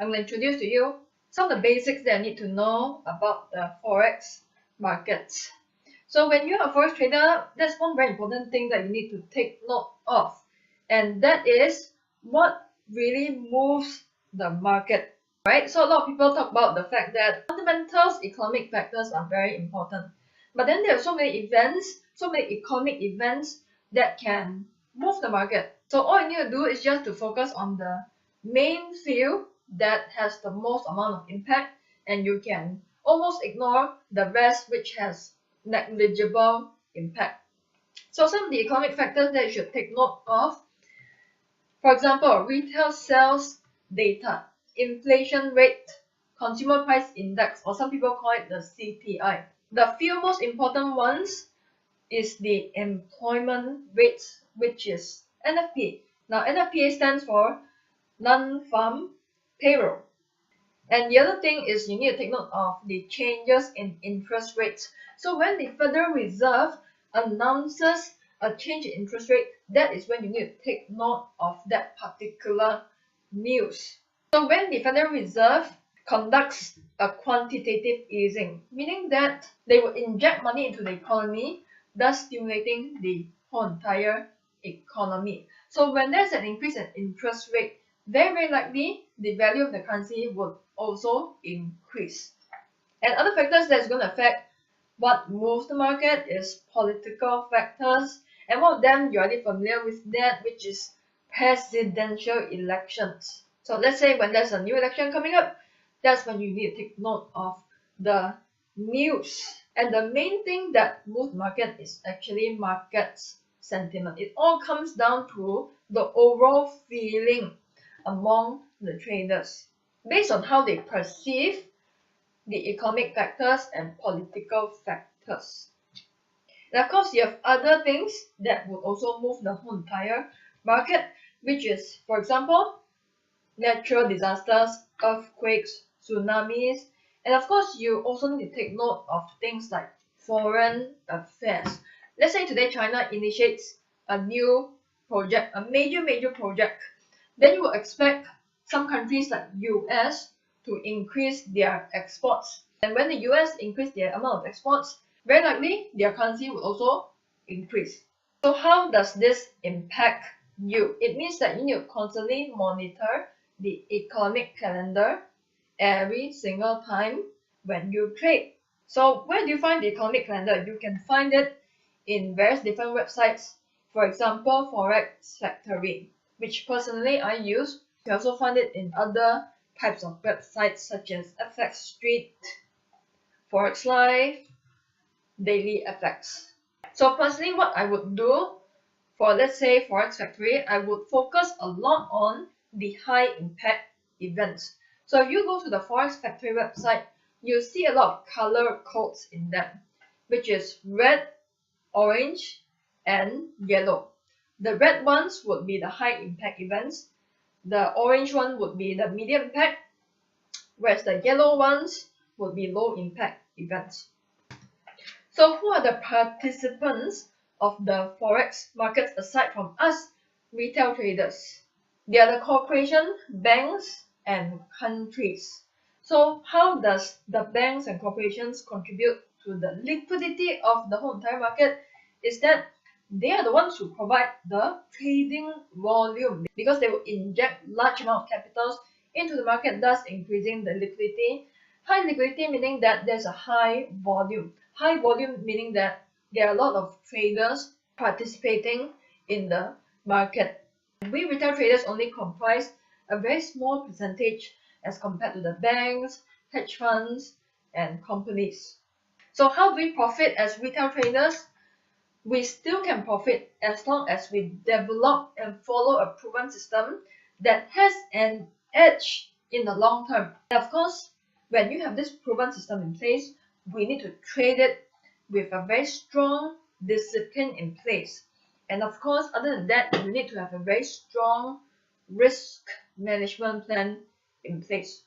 I'm going to introduce to you some of the basics that I need to know about the Forex markets. So when you're a Forex trader, that's one very important thing that you need to take note of. And that is what really moves the market, right? So a lot of people talk about the fact that fundamentals, economic factors are very important. But then there are so many events, so many economic events that can move the market. So all you need to do is just to focus on the main field that has the most amount of impact, and you can almost ignore the rest which has negligible impact. So some of the economic factors that you should take note of, for example, retail sales data, inflation rate, consumer price index, or some people call it the CPI. The few most important ones is the employment rates, which is NFP. Now NFPA stands for non-farm payroll. And the other thing is you need to take note of the changes in interest rates. So when the Federal Reserve announces a change in interest rate, that is when you need to take note of that particular news. So when the Federal Reserve conducts a quantitative easing, meaning that they will inject money into the economy, thus stimulating the whole entire economy. So when there's an increase in interest rate, very likely the value of the currency would also increase. And other factors that's going to affect what moves the market is political factors, and one of them you're already familiar with that, which is presidential elections. So let's say when there's a new election coming up, that's when you need to take note of the news. And the main thing that moves the market is actually market sentiment. It all comes down to the overall feeling among the traders based on how they perceive the economic factors and political factors. And of course, you have other things that will also move the whole entire market, which is, for example, natural disasters, earthquakes, tsunamis, and of course, you also need to take note of things like foreign affairs. Let's say today China initiates a new project, a major project. Then you will expect some countries like US to increase their exports. And when the US increase their amount of exports, very likely their currency will also increase. So how does this impact you? It means that you need to constantly monitor the economic calendar every single time when you trade. So where do you find the economic calendar? You can find it in various different websites. For example, Forex Factory, which personally I use. You can also find it in other types of websites such as FX Street, Forex Live, Daily FX. So personally, what I would do for, let's say, Forex Factory, I would focus a lot on the high impact events. So if you go to the Forex Factory website, you'll see a lot of color codes in them, which is red, orange, and yellow. The red ones would be the high impact events. The orange one would be the medium impact, whereas the yellow ones would be low impact events. So who are the participants of the Forex markets aside from us retail traders? They are the corporation, banks, and countries. So how does the banks and corporations contribute to the liquidity of the whole entire market? Is that they are the ones who provide the trading volume, because they will inject large amount of capitals into the market, thus increasing the liquidity. High liquidity meaning that there's a high volume. High volume meaning that there are a lot of traders participating in the market. We retail traders only comprise a very small percentage as compared to the banks, hedge funds, and companies. So how do we profit as retail traders? We still can profit as long as we develop and follow a proven system that has an edge in the long term. And of course, when you have this proven system in place, we need to trade it with a very strong discipline in place. And of course, other than that, we need to have a very strong risk management plan in place.